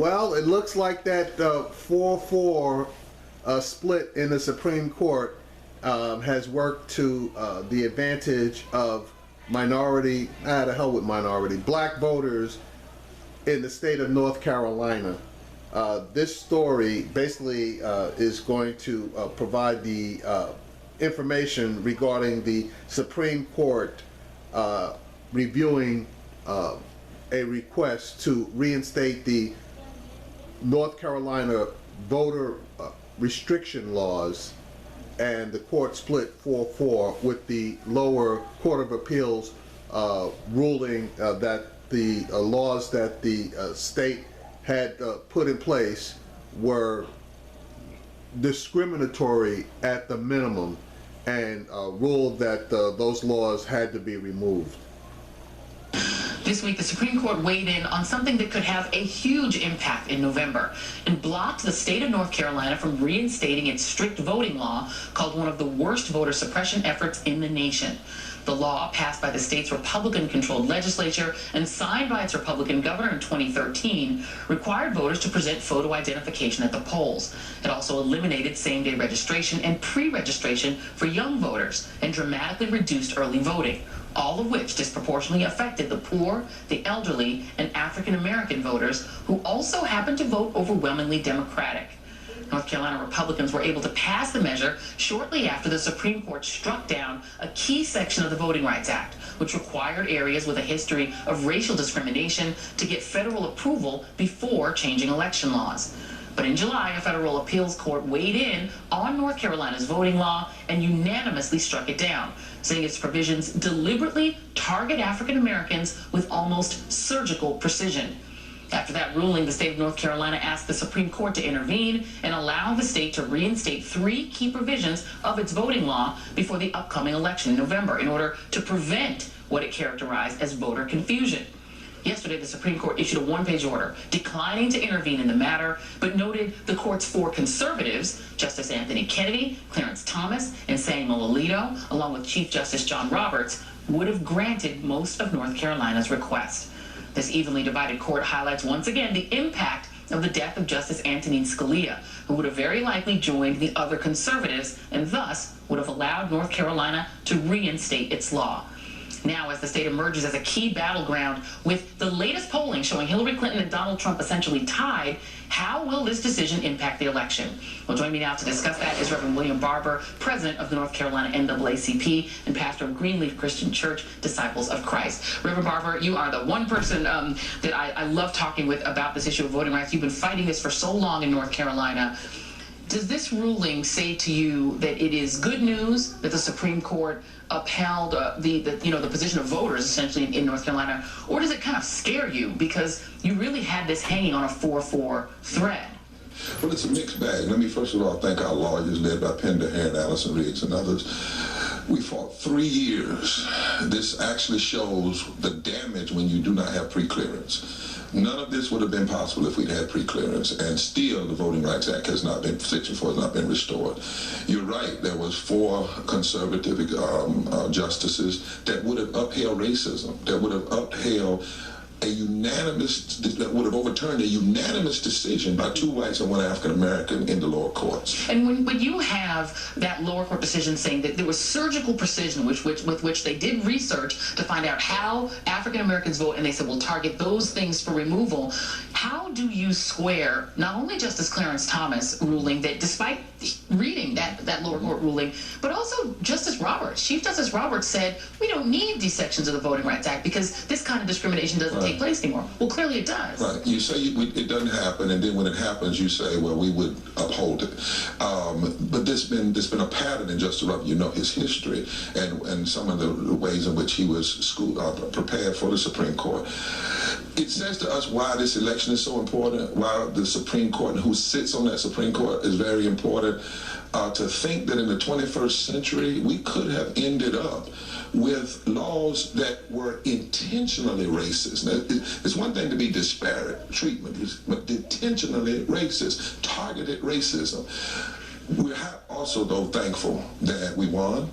Well, it looks like that 4-4 split in the Supreme Court has worked to the advantage of minority, the hell with minority, black voters in the state of North Carolina. This story basically is going to provide the information regarding the Supreme Court reviewing a request to reinstate the North Carolina voter restriction laws, and the court split 4-4 with the lower Court of Appeals ruling that the laws that the state had put in place were discriminatory at the minimum, and ruled that those laws had to be removed. This week, the Supreme Court weighed in on something that could have a huge impact in November and blocked the state of North Carolina from reinstating its strict voting law, called one of the worst voter suppression efforts in the nation. The law, passed by the state's Republican-controlled legislature and signed by its Republican governor in 2013, required voters to present photo identification at the polls. It also eliminated same-day registration and pre-registration for young voters and dramatically reduced early voting, all of which disproportionately affected the poor, the elderly, and African-American voters, who also happened to vote overwhelmingly Democratic. North Carolina Republicans were able to pass the measure shortly after the Supreme Court struck down a key section of the Voting Rights Act, which required areas with a history of racial discrimination to get federal approval before changing election laws. But in July, a federal appeals court weighed in on North Carolina's voting law and unanimously struck it down, saying its provisions deliberately target African Americans with almost surgical precision. After that ruling, the state of North Carolina asked the Supreme Court to intervene and allow the state to reinstate 3 key provisions of its voting law before the upcoming election in November in order to prevent what it characterized as voter confusion. Yesterday, the Supreme Court issued a one-page order declining to intervene in the matter, but noted the court's 4 conservatives, Justice Anthony Kennedy, Clarence Thomas, and Samuel Alito, along with Chief Justice John Roberts, would have granted most of North Carolina's request. This evenly divided court highlights once again the impact of the death of Justice Antonin Scalia, who would have very likely joined the other conservatives and thus would have allowed North Carolina to reinstate its law. Now, as the state emerges as a key battleground, with the latest polling showing Hillary Clinton and Donald Trump essentially tied, how will this decision impact the election? Well, join me now to discuss that is Reverend William Barber, president of the North Carolina NAACP and pastor of Greenleaf Christian Church, Disciples of Christ. Reverend Barber, you are the one person that I love talking with about this issue of voting rights. You've been fighting this for so long in North Carolina. Does this ruling say to you that it is good news that the Supreme Court upheld the position of voters essentially in North Carolina, or does it kind of scare you because you really had this hanging on a 4-4 thread? Well, it's a mixed bag. Let me first of all thank our lawyers led by Pender, Heron, Allison Riggs, and others. We fought 3 years. This actually shows the damage when you do not have pre-clearance. None of this would have been possible if we'd had pre-clearance, and still the Voting Rights Act has not been, Section 4 has not been restored. You're right, there was 4 conservative justices that would have upheld racism, that would have upheld a unanimous, that would have overturned a unanimous decision by 2 whites and 1 African American in the lower courts. And when you have that lower court decision saying that there was surgical precision with which they did research to find out how African Americans vote, and they said we'll target those things for removal, how do you square not only Justice Clarence Thomas ruling that despite reading that lower court ruling, but also Justice Roberts, Chief Justice Roberts said we don't need these sections of the Voting Rights Act because this kind of discrimination doesn't take place anymore. Well, clearly it does. Right. You say it doesn't happen, and then when it happens, you say, well, we would uphold it. But there's been a pattern in Justice Roberts. You know his history and some of the ways in which he was prepared for the Supreme Court. It says to us why this election is so important, why the Supreme Court and who sits on that Supreme Court is very important. To think that in the 21st century, we could have ended up with laws that were intentionally racist. Now, it's one thing to be disparate treatment, but intentionally racist, targeted racism. We're also, though, thankful that we won.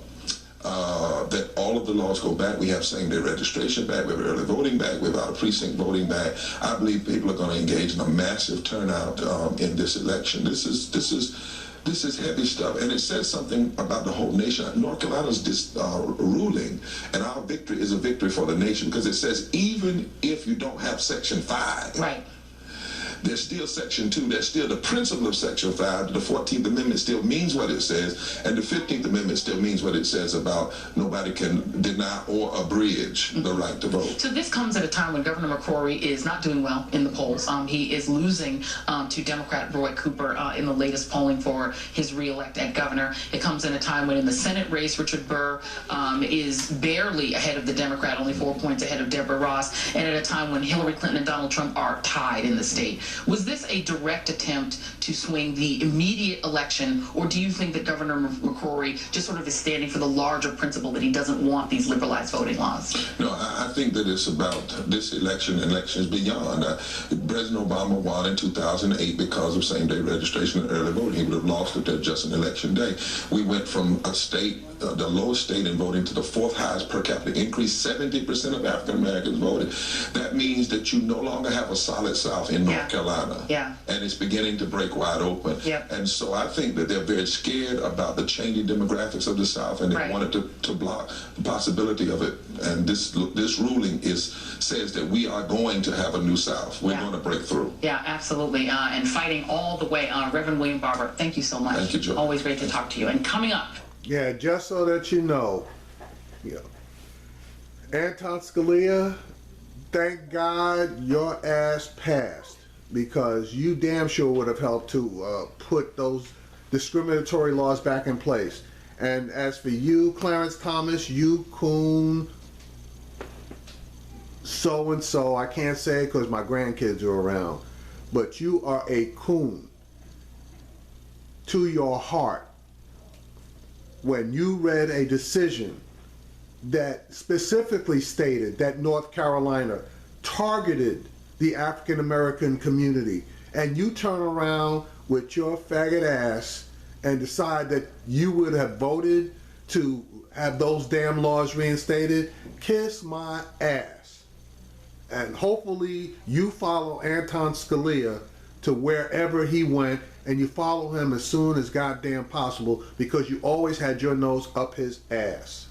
that all of the laws go back. We have same-day registration back. We have early voting back. We have out-of-precinct voting back. I believe people are going to engage in a massive turnout in this election. This is heavy stuff, and it says something about the whole nation. North Carolina's ruling, and our victory is a victory for the nation, because it says even if you don't have Section 5, right, there's still Section 2. There's still the principle of Section 5. The 14th Amendment still means what it says, and the 15th Amendment still means what it says about nobody can deny or abridge the right to vote. So this comes at a time when Governor McCrory is not doing well in the polls. He is losing to Democrat Roy Cooper in the latest polling for his reelect at governor. It comes in a time when in the Senate race, Richard Burr is barely ahead of the Democrat, only 4 points ahead of Deborah Ross, and at a time when Hillary Clinton and Donald Trump are tied in the state. Was this a direct attempt to swing the immediate election, or do you think that Governor McCrory just sort of is standing for the larger principle that he doesn't want these liberalized voting laws? No, I think that it's about this election and elections beyond. President Obama won in 2008 because of same-day registration and early voting. He would have lost it at just an election day. We went from a state, the lowest state in voting, to the fourth highest per capita increase. 70% of African Americans voted. That means that you no longer have a solid South in North Carolina. Yeah. And it's beginning to break wide open. Yep. And so I think that they're very scared about the changing demographics of the South, and they wanted to block the possibility of it. And this ruling says that we are going to have a new South. We're going to break through. Yeah, absolutely. And fighting all the way. Reverend William Barber, thank you so much. Thank you, Joe. Always great to talk to you. And coming up. Yeah, just so that you know, Anton Scalia, thank God your ass passed, because you damn sure would have helped to put those discriminatory laws back in place. And as for you, Clarence Thomas, you coon, so-and-so, I can't say it because my grandkids are around, but you are a coon to your heart when you read a decision that specifically stated that North Carolina targeted the African American community, and you turn around with your faggot ass and decide that you would have voted to have those damn laws reinstated. Kiss my ass. And hopefully you follow Anton Scalia to wherever he went, and you follow him as soon as goddamn possible, because you always had your nose up his ass.